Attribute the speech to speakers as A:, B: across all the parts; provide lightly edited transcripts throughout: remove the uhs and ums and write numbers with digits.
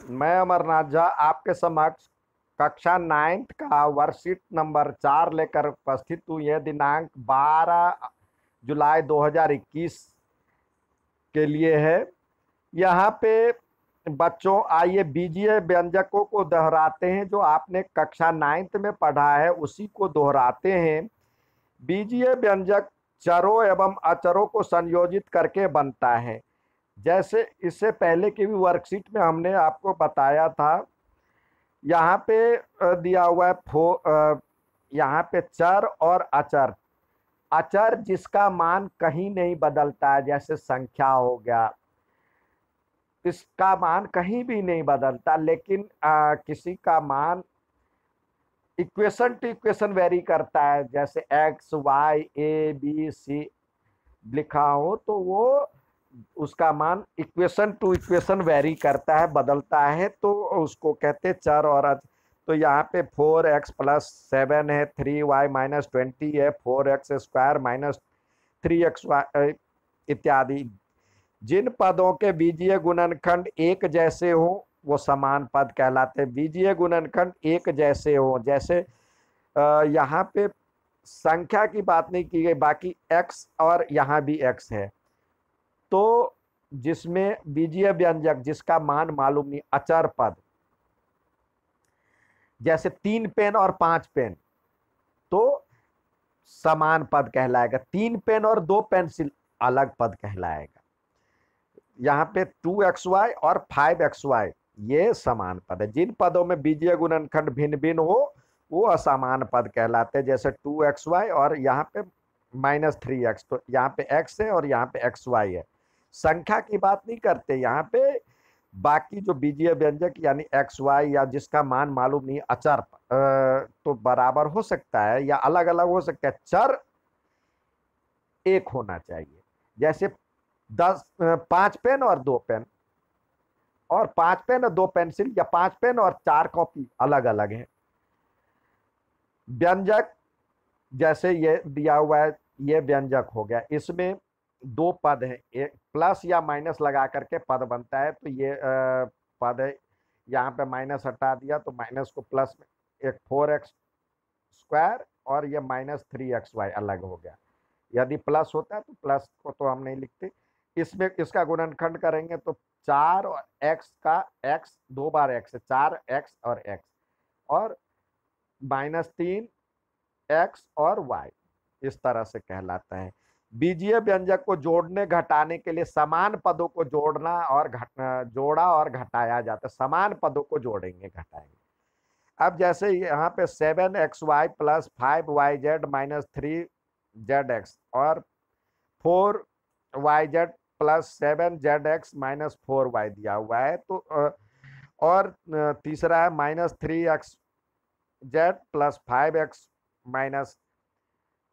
A: मैं अमरनाथ झा आपके समक्ष कक्षा 9th का वर्कशीट नंबर 4 लेकर उपस्थित हूँ। यह दिनांक 12 जुलाई 2021 के लिए है। यहाँ पे बच्चों आइए बीजीय व्यंजकों को दोहराते हैं। जो आपने कक्षा 9th में पढ़ा है उसी को दोहराते हैं। बीजीय व्यंजक चरों एवं अचरों को संयोजित करके बनता है। जैसे इससे पहले की भी वर्कशीट में हमने आपको बताया था। यहाँ पे दिया हुआ है यहाँ पे चर और अचर। अचर जिसका मान कहीं नहीं बदलता है, जैसे संख्या हो गया, इसका मान कहीं भी नहीं बदलता, लेकिन किसी का मान इक्वेशन टू इक्वेशन वेरी करता है। जैसे x y a b c लिखा हो तो वो उसका मान इक्वेशन टू इक्वेशन वेरी करता है, बदलता है, तो उसको कहते हैं चर और अचर। तो यहाँ पे 4x+7 है, 3y-20 है, 4x² -3xy इत्यादि। जिन पदों के बीजीय गुणनखंड एक जैसे हो वो समान पद कहलाते हैं। बीजीय गुणनखंड एक जैसे हो, जैसे यहाँ पे संख्या की बात नहीं की गई, बाकी x और यहाँ भी x है, तो जिसमें बीजीय व्यंजक जिसका मान मालूम नहीं, अचर पद, जैसे 3 पेन और 5 पेन, तो समान पद कहलाएगा। 3 पेन और 2 पेंसिल अलग पद कहलाएगा। यहाँ पे 2xy और 5xy ये समान पद है। जिन पदों में बीजीय गुणनखंड भिन्न भिन्न हो वो असमान पद कहलाते हैं। जैसे 2xy और यहाँ पे -3x, तो यहाँ पे x है और यहाँ पे xy है। संख्या की बात नहीं करते यहाँ पे, बाकी जो बीजीय व्यंजक यानी xy या जिसका मान मालूम नहीं, अचर तो बराबर हो सकता है या अलग अलग हो सकता है। चर एक होना चाहिए। जैसे 5 पेन और 2 पेन, और 5 पेन और 2 पेंसिल, या 5 पेन और 4 कॉपी अलग अलग है। व्यंजक जैसे ये दिया हुआ है, ये व्यंजक हो गया, इसमें 2 पद है, एक प्लस या माइनस लगा करके पद बनता है। तो ये पद है, यहाँ पे माइनस हटा दिया तो माइनस को प्लस में, एक 4x² और ये -3xy अलग हो गया। यदि प्लस होता है तो प्लस को तो हम नहीं लिखते। इसमें इसका गुणनखंड करेंगे तो 4 और x का x 2 बार x है, 4x और x, और -3x और y, इस तरह से कहलाता है। बीजीय व्यंजक को जोड़ने घटाने के लिए समान पदों को जोड़ना और जोड़ा और घटाया जाता है। समान पदों को जोड़ेंगे घटाएंगे। अब जैसे यहाँ पे 7xy + 5yz - 3zx और 4yz + 7zx - 4y दिया हुआ है, तो और तीसरा है -3xz + 5x -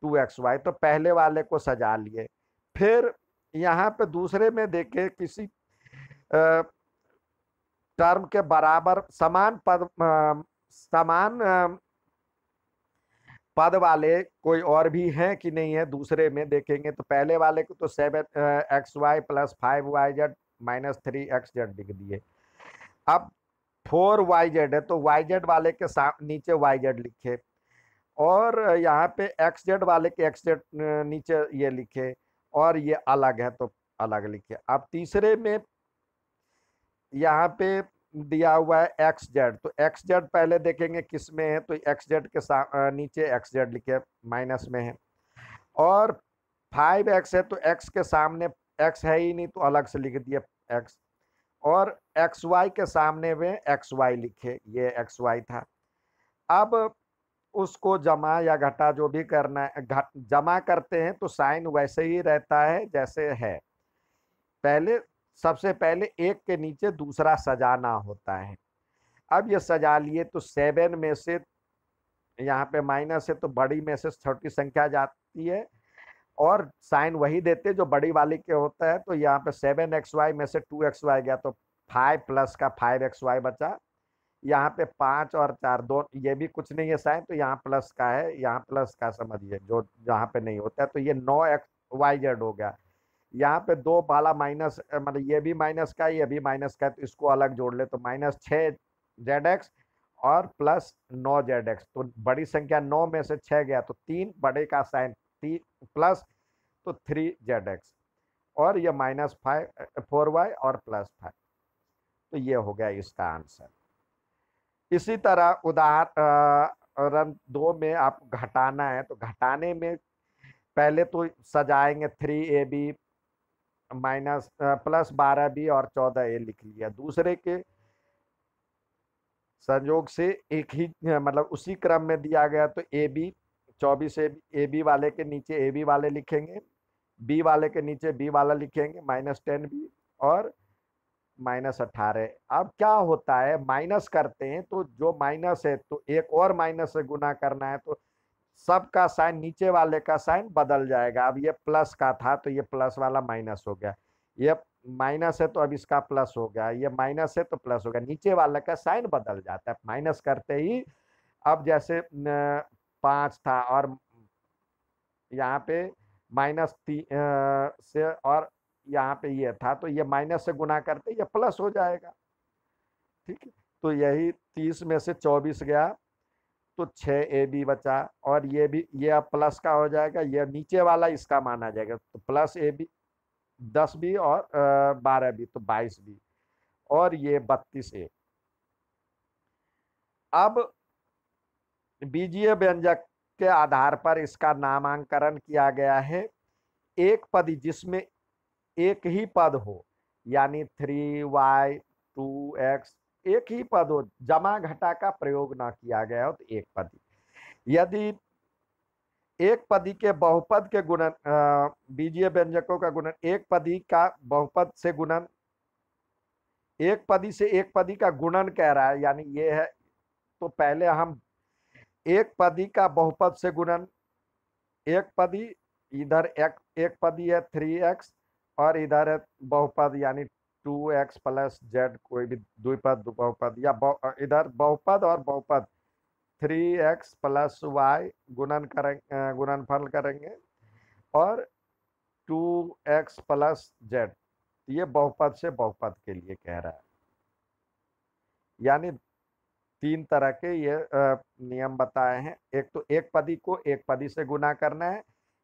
A: 2xy। तो पहले वाले को सजा लिए। फिर यहाँ पे दूसरे में देखे किसी टर्म के बराबर समान पद वाले कोई और भी हैं कि नहीं है, दूसरे में देखेंगे। तो पहले वाले को तो 7xy + 5yz - 3xz लिख दिए। अब 4yz है तो yz वाले के नीचे yz लिखे, और यहाँ पे xz वाले के xz नीचे ये लिखे, और ये अलग है तो अलग लिखे। अब तीसरे में यहाँ पे दिया हुआ है xz, तो xz पहले देखेंगे किस में है, तो xz के नीचे xz लिखे, माइनस में है। और 5x है तो x के सामने x है ही नहीं तो अलग से लिख दिया x, और xy के सामने में xy लिखे, ये xy था। अब उसको जमा या घटा जो भी करना है, जमा करते हैं तो साइन वैसे ही रहता है जैसे है। पहले सबसे पहले एक के नीचे दूसरा सजाना होता है। अब ये सजा लिए तो 7 में से यहाँ पे माइनस है तो बड़ी में से छोटी संख्या जाती है, और साइन वही देते जो बड़ी वाली के होता है। तो यहाँ पे 7xy में से 2xy गया तो 5 प्लस का 5xy बचा। यहाँ पे 5 और 4 दो, ये भी कुछ नहीं है साइन, तो यहाँ प्लस का है, यहाँ प्लस का समझिए जो जहाँ पे नहीं होता है, तो ये 9xyz हो गया। यहाँ पे दो वाला माइनस, मतलब ये भी माइनस का ये भी माइनस का है, तो इसको अलग जोड़ ले तो -6 ZX और +9 ZX। तो बड़ी संख्या 9 में से 6 गया तो 3 बड़े का साइन 3 प्लस तो 3 ZX और ये -4Y और +5। तो ये हो गया इसका आंसर। इसी तरह उदाहरण 2 में आप घटाना है, तो घटाने में पहले तो सजाएंगे 3AB +12B और 14A लिख लिया। दूसरे के संयोग से एक ही मतलब उसी क्रम में दिया गया तो AB 24 AB वाले के नीचे AB वाले लिखेंगे, B वाले के नीचे B वाला लिखेंगे -10B और -18। अब क्या होता है, माइनस करते हैं तो जो माइनस है तो एक और माइनस से गुना करना है, तो सबका साइन नीचे वाले का साइन बदल जाएगा। अब ये प्लस का था तो ये प्लस वाला माइनस हो गया, ये माइनस है तो अब इसका प्लस हो गया, ये माइनस है तो प्लस हो गया, नीचे वाले का साइन बदल जाता है माइनस करते ही। अब जैसे 5 था और यहाँ पे से और यहाँ पे ये था तो ये माइनस से गुना करते ये प्लस हो जाएगा। ठीक है, तो यही 30 में से 24 गया तो 6AB बचा और ये भी ये अब प्लस का हो जाएगा, ये नीचे वाला इसका माना जाएगा तो +AB 10B और 12B तो 22B और ये 32A। अब बीजीय व्यंजक के आधार पर इसका नामांकन किया गया है। एक पद जिसमें एक ही पद हो, यानी 3Y 2X एक ही पद हो, जमा घटा का प्रयोग ना किया गया हो तो एक पदी। यदि एक पदी के बहुपद के गुणन, बीजीय व्यंजकों का गुणन एक पदी का बहुपद से गुणन, एक पदी से एक पदी का गुणन कह रहा है, यानी ये है। तो पहले हम एक पदी का बहुपद से गुणन, एक पदी इधर एक पदी है 3X और इधर है बहुपद यानी 2X + Z, कोई भी द्विपद बहुपद या इधर बहुपद और बहुपद 3X + Y गुणनफल करेंगे और 2X + Z, ये बहुपद से बहुपद के लिए कह रहा है। यानी 3 तरह के ये नियम बताए हैं। एक तो एक पदी को एक पदी से गुना करना है,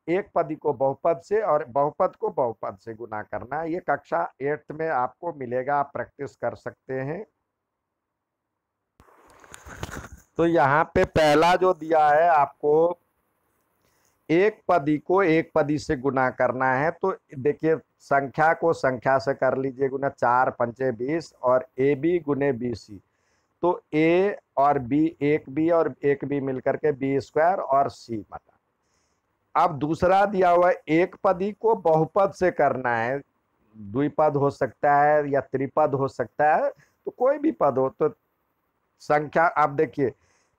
A: एक पदी को बहुपद से और बहुपद को बहुपद से गुना करना है। ये कक्षा 8th में आपको मिलेगा, आप प्रैक्टिस कर सकते हैं। तो यहाँ पे पहला जो दिया है आपको, एक पदी को एक पदी से गुना करना है, तो देखिए संख्या को संख्या से कर लीजिए गुना, 4 पंचे 20 और AB गुने BC, तो A और B एक B और एक B मिलकर के B² और C बटा। अब दूसरा दिया हुआ एक पदी को बहुपद से करना है, द्विपद हो सकता है या त्रिपद हो सकता है, तो कोई भी पद हो तो संख्या। आप देखिए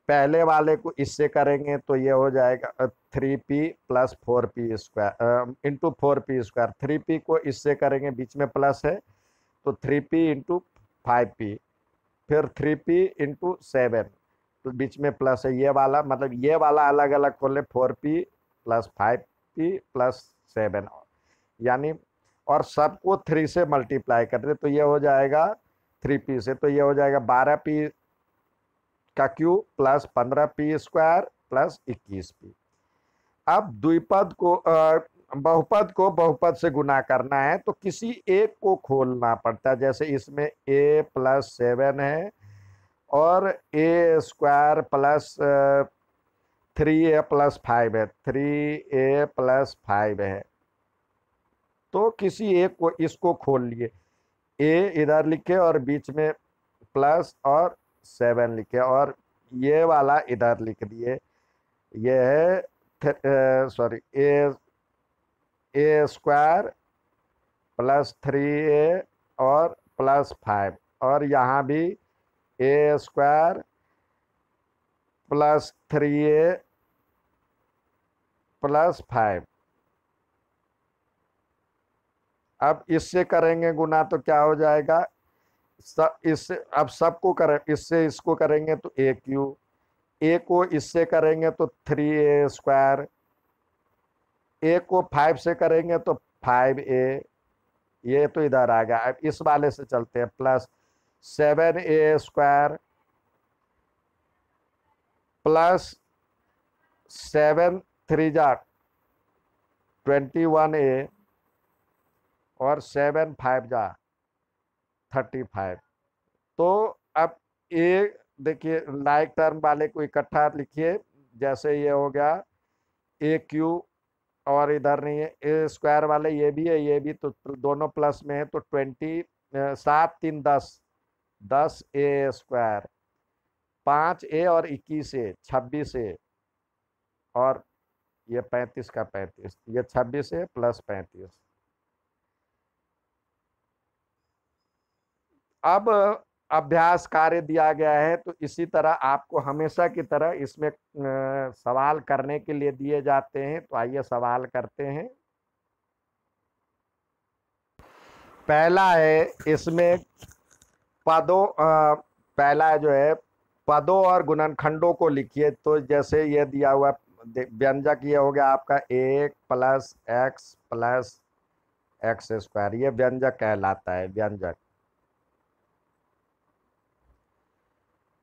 A: पहले वाले को इससे करेंगे तो ये हो जाएगा 3P + 4P² into 4P²। 3P को इससे करेंगे, बीच में प्लस है तो 3P × 5P, फिर 3P × 7 तो बीच में प्लस है, ये वाला मतलब ये वाला अलग अलग खोले 4P + 5P + 7, यानी और सबको 3 से मल्टीप्लाई कर दे तो ये हो जाएगा 3P से, तो ये हो जाएगा 12P का क्यूब + 15P² + 21P। अब द्विपद को बहुपद को बहुपद से गुना करना है तो किसी एक को खोलना पड़ता है, जैसे इसमें A + 7 है और A² + 3A + 5 है, 3A + 5 है, तो किसी एक को इसको खोल लिए, A इधर लिखे और बीच में प्लस और 7 लिखे और ये वाला इधर लिख दिए, ये है सॉरी A² + 3A और +5 और यहाँ भी A² + 3A + 5। अब इससे करेंगे गुना तो क्या हो जाएगा, इससे अब सबको करें, इससे इसको करेंगे तो A³ A को इससे करेंगे तो 3A², A को 5 से करेंगे तो 5a, ये तो इधर आ गया। अब इस वाले से चलते हैं, प्लस 7a² प्लस 7 3 जा 21a और 7 5 जा 35। तो अब ए देखिए, लाइक टर्म वाले को इकट्ठा लिखिए, जैसे ये हो गया ए क्यू, और इधर नहीं है ए स्क्वायर वाले, ये भी है ये भी, तो दोनों प्लस में है, तो 7 3 10, 10a², 5a और 21a 26a, और ये 35 का 35, ये 26a प्लस 35। अब अभ्यास कार्य दिया गया है, तो इसी तरह आपको हमेशा की तरह इसमें सवाल करने के लिए दिए जाते हैं। तो आइए सवाल करते हैं। पहला है इसमें पदों, पहला जो है पदों और गुणनखंडों को लिखिए। तो जैसे ये दिया हुआ व्यंजक, ये हो गया आपका 1 + x + x², ये व्यंजक कहलाता है, व्यंजक।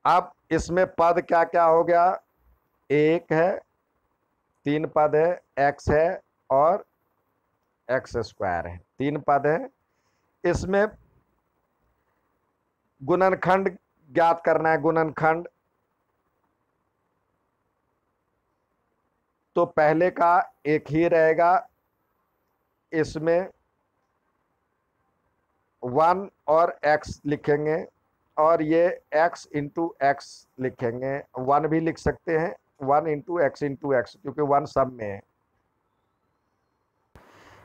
A: अब इसमें पद क्या क्या हो गया, 1 है, 3 पद है, x है और x² है, 3 पद है। इसमें गुणनखंड ज्ञात करना है, गुणनखंड। तो पहले का एक ही रहेगा, इसमें 1 और x लिखेंगे, और ये x × x लिखेंगे, 1 भी लिख सकते हैं, 1 × x × x, क्योंकि 1 सब में है।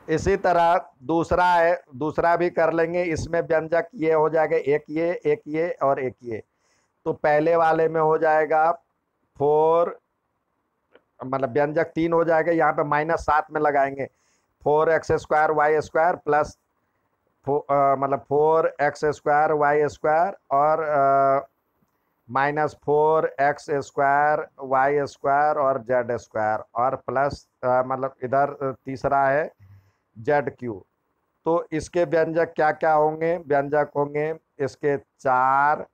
A: इसी तरह दूसरा है, दूसरा भी कर लेंगे। इसमें व्यंजक ये हो जाएगा, एक ये और एक ये। तो पहले वाले में हो जाएगा 4, मतलब व्यंजक 3 हो जाएगा, यहाँ पे -7 में लगाएंगे, 4x² y² प्लस मतलब 4x² y² और -4x² y² और z², और प्लस मतलब इधर तीसरा है ZQ। तो इसके व्यंजक क्या क्या होंगे, व्यंजक होंगे इसके 4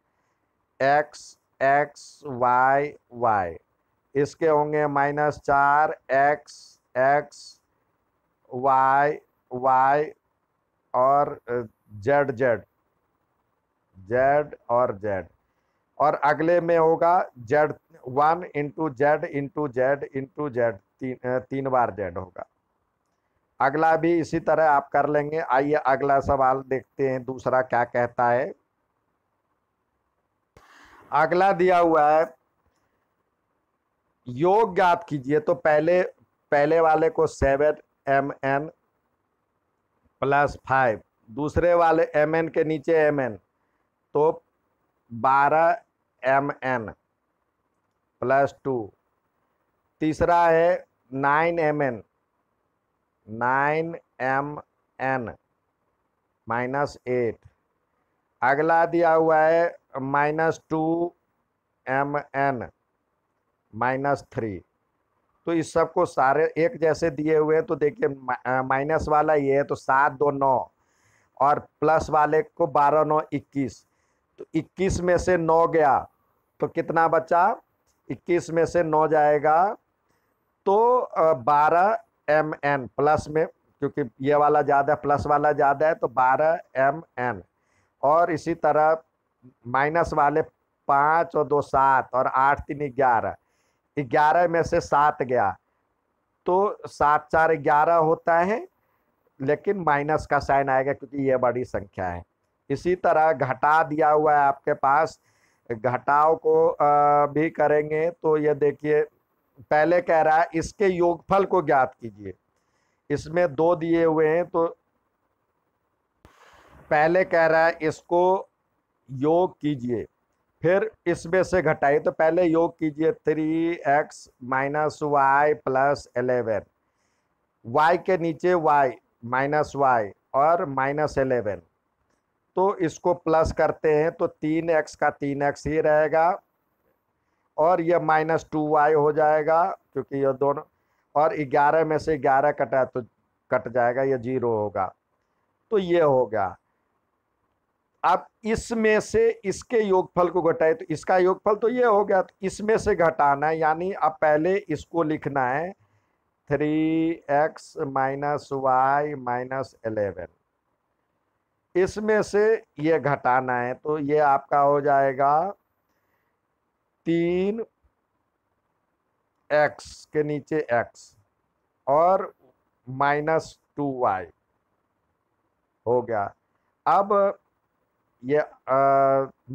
A: x x y y, इसके होंगे -4 x x y y और z z z और z, और अगले में होगा z 1 × z × z × z, 3 बार z होगा। अगला भी इसी तरह आप कर लेंगे। आइए अगला सवाल देखते हैं, दूसरा क्या कहता है। अगला दिया हुआ है, योग ज्ञात कीजिए। तो पहले वाले को 7mn + 5, दूसरे वाले mn के नीचे mn, तो 12mn + 2, तीसरा है 9mn -8, अगला दिया हुआ है -2mn -3। तो इस सब को सारे एक जैसे दिए हुए हैं। तो देखिए माइनस वाला ये है, तो 7 2 9, और प्लस वाले को 12 9 21। तो 21 में से 9 गया तो कितना बचा, 21 में से 9 जाएगा तो 12mn प्लस में, क्योंकि ये वाला ज़्यादा प्लस वाला ज़्यादा है, तो 12mn। और इसी तरह माइनस वाले 5 और 2 7 और 8 3 11, 11 में से 7 गया तो 7 4 11 होता है, लेकिन माइनस का साइन आएगा क्योंकि ये बड़ी संख्या है। इसी तरह घटा दिया हुआ है आपके पास, घटाव को भी करेंगे। तो ये देखिए पहले कह रहा है इसके योगफल को ज्ञात कीजिए। इसमें 2 दिए हुए हैं, तो पहले कह रहा है इसको योग कीजिए, फिर इसमें से घटाइए। तो पहले योग कीजिए, 3x - y + 11, y के नीचे y -y और -11, तो इसको प्लस करते हैं तो 3x का 3x ही रहेगा, और ये -2y हो जाएगा क्योंकि ये दोनों, और 11 में से 11 कटा तो कट जाएगा, ये 0 होगा। तो ये हो गया। अब इसमें से इसके योगफल को घटाए तो इसका योगफल तो ये हो गया, तो इसमें से घटाना है, यानी अब पहले इसको लिखना है 3x माइनस वाई माइनस 11। इसमें से ये घटाना है, तो ये आपका हो जाएगा 3x के नीचे x और -2y हो गया। अब ये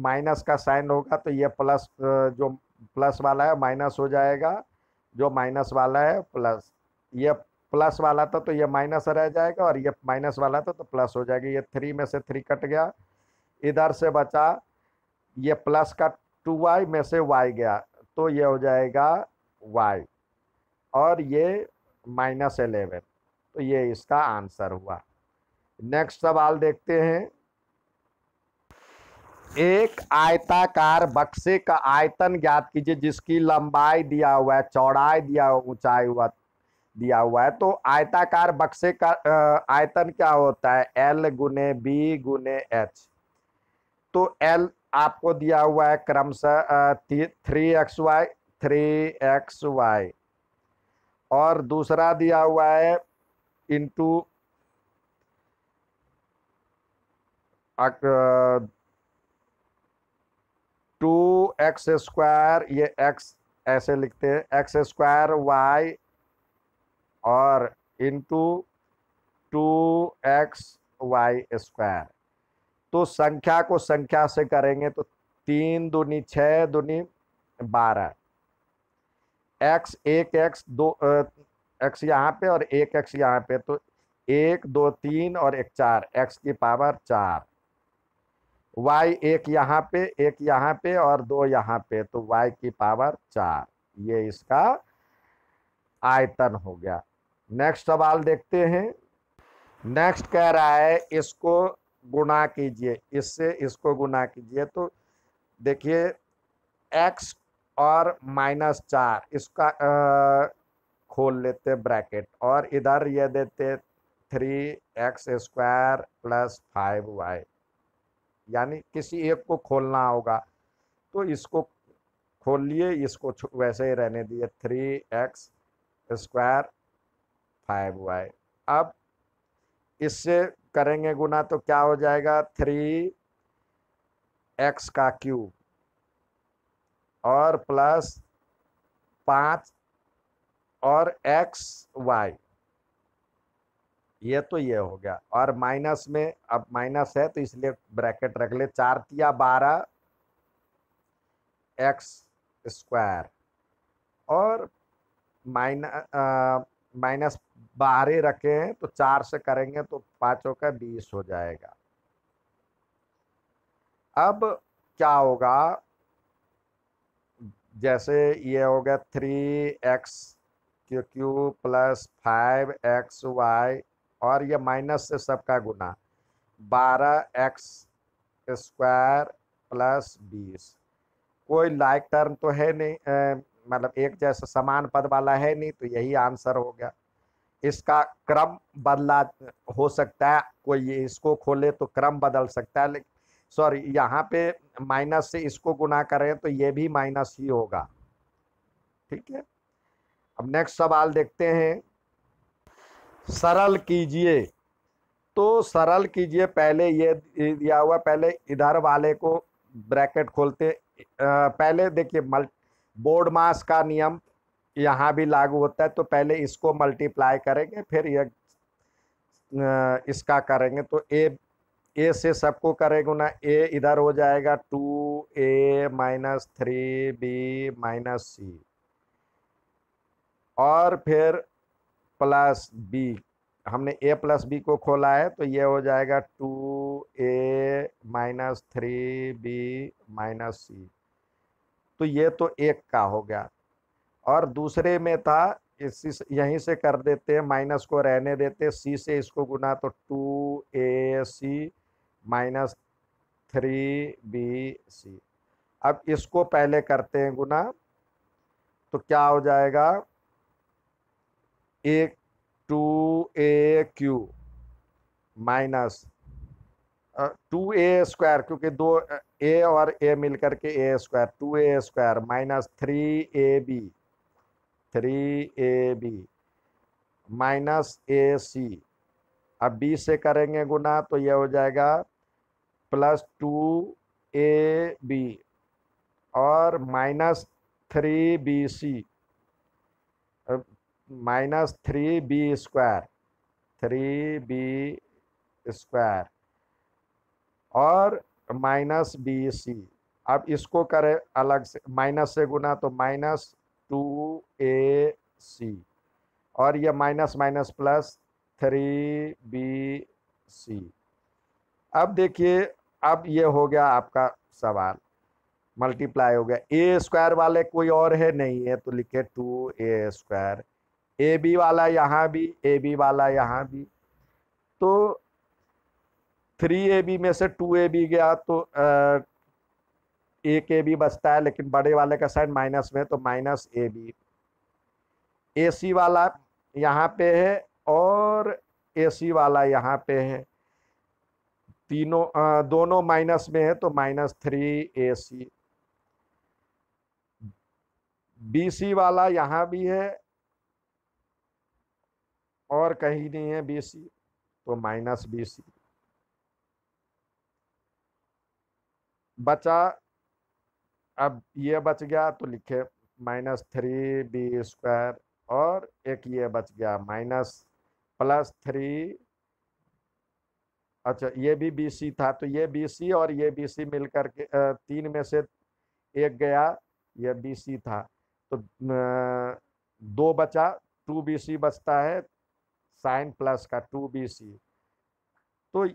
A: माइनस का साइन होगा तो ये प्लस, जो प्लस वाला है माइनस हो जाएगा, जो माइनस वाला है प्लस। ये प्लस वाला था तो ये माइनस रह जाएगा, और ये माइनस वाला था तो प्लस हो जाएगा। ये 3 में से 3 कट गया, इधर से बचा ये प्लस का 2y में से y गया, तो ये हो जाएगा y, और ये -11। तो ये इसका आंसर हुआ। नेक्स्ट सवाल देखते हैं। एक आयताकार बक्से का आयतन ज्ञात कीजिए जिसकी लंबाई दिया हुआ है, चौड़ाई दिया हुआ, ऊंचाई हुआ दिया हुआ है। तो आयताकार बक्से का आयतन क्या होता है? L गुने B गुने H। तो L आपको दिया हुआ है क्रमशः 3xy, और दूसरा दिया हुआ है इंटू 2x², ये x ऐसे लिखते हैं, x² y और इंटू 2xy²। तो संख्या को संख्या से करेंगे तो 3 दूनी 6 दूनी 12, x 1x 2 x यहाँ पे और 1x यहाँ पे, तो 1 2 3 और 1 4, x की पावर 4। y एक यहाँ पे, एक यहाँ पे और 2 यहाँ पे, तो y की पावर 4। ये इसका आयतन हो गया। नेक्स्ट सवाल देखते हैं। नेक्स्ट कह रहा है इसको गुणा कीजिए, इससे इसको गुणा कीजिए। तो देखिए x और -4 इसका खोल लेते ब्रैकेट, और इधर ये देते 3x² + 5y, यानी किसी एक को खोलना होगा। तो इसको खोल लिए, इसको वैसे ही रहने दिए 3x² 5y। अब इससे करेंगे गुना तो क्या हो जाएगा? 3x³ और प्लस 5 और xy, ये तो ये हो गया। और माइनस में, अब माइनस है तो इसलिए ब्रैकेट रख ले, 4 तिया 12 x² और माइनस बाहर ही रखे हैं, तो 4 से करेंगे तो 5 का 20 हो जाएगा। अब क्या होगा? जैसे ये हो गया 3x³ + 5xy, और ये माइनस से सबका गुना 12x² + 20। कोई लाइक टर्म तो है नहीं, मतलब एक जैसा समान पद वाला है नहीं, तो यही आंसर हो गया। इसका क्रम बदला हो सकता है, कोई इसको खोले तो क्रम बदल सकता है, लेकिन सॉरी यहाँ पे माइनस से इसको गुना करें तो ये भी माइनस ही होगा। ठीक है, अब नेक्स्ट सवाल देखते हैं। सरल कीजिए। तो सरल कीजिए, पहले ये दिया हुआ, पहले इधर वाले को ब्रैकेट खोलते। पहले देखिए बोर्ड मास का नियम यहाँ भी लागू होता है, तो पहले इसको मल्टीप्लाई करेंगे, फिर ये इसका करेंगे। तो ए से सबको करेंगे ना, ए इधर हो जाएगा 2a - 3b - c, और फिर प्लस b। हमने a + b को खोला है, तो ये हो जाएगा 2a - 3b - c। तो ये तो एक का हो गया। और दूसरे में था, इसी यहीं से कर देते हैं, माइनस को रहने देते, c से इसको गुना तो 2ac - 3bc। अब इसको पहले करते हैं गुना, तो क्या हो जाएगा? एक 2AQ माइनस 2A² क्योंकि दो ए और ए मिलकर के A², 2A² minus 3AB minus AC। अब बी से करेंगे गुना तो ये हो जाएगा प्लस 2AB और minus 3BC minus 3B² 3B² और माइनस BC। अब इसको करें अलग से, माइनस से गुना तो माइनस 2AC और ये माइनस माइनस प्लस 3BC। अब देखिए, अब ये हो गया आपका सवाल, मल्टीप्लाई हो गया। A² वाले कोई और है नहीं है तो लिखे 2A²। AB वाला यहाँ भी, AB वाला यहाँ भी, तो 3AB में से 2AB गया तो एक AB बचता है, लेकिन बड़े वाले का साइन माइनस में तो माइनस AB। AC वाला यहाँ पे है और AC वाला यहाँ पे है, तीनों दोनों माइनस में है तो माइनस 3AC। BC वाला यहाँ भी है और कहीं नहीं है BC तो माइनस BC बचा। अब ये बच गया तो लिखे माइनस 3B² और एक ये बच गया माइनस प्लस 3। अच्छा, ये भी BC था तो ये BC और ये BC मिलकर के तीन में से एक गया, ये BC था तो दो बचा, 2BC बचता है, साइन प्लस का 2BC। तो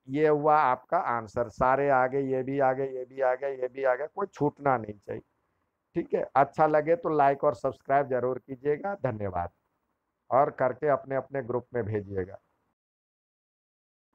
A: ये हुआ आपका आंसर। सारे आ गए, ये भी आ गए, ये भी आ गए, ये भी आ गए, कोई छूटना नहीं चाहिए। ठीक है, अच्छा लगे तो लाइक और सब्सक्राइब जरूर कीजिएगा। धन्यवाद। और करके अपने अपने ग्रुप में भेजिएगा।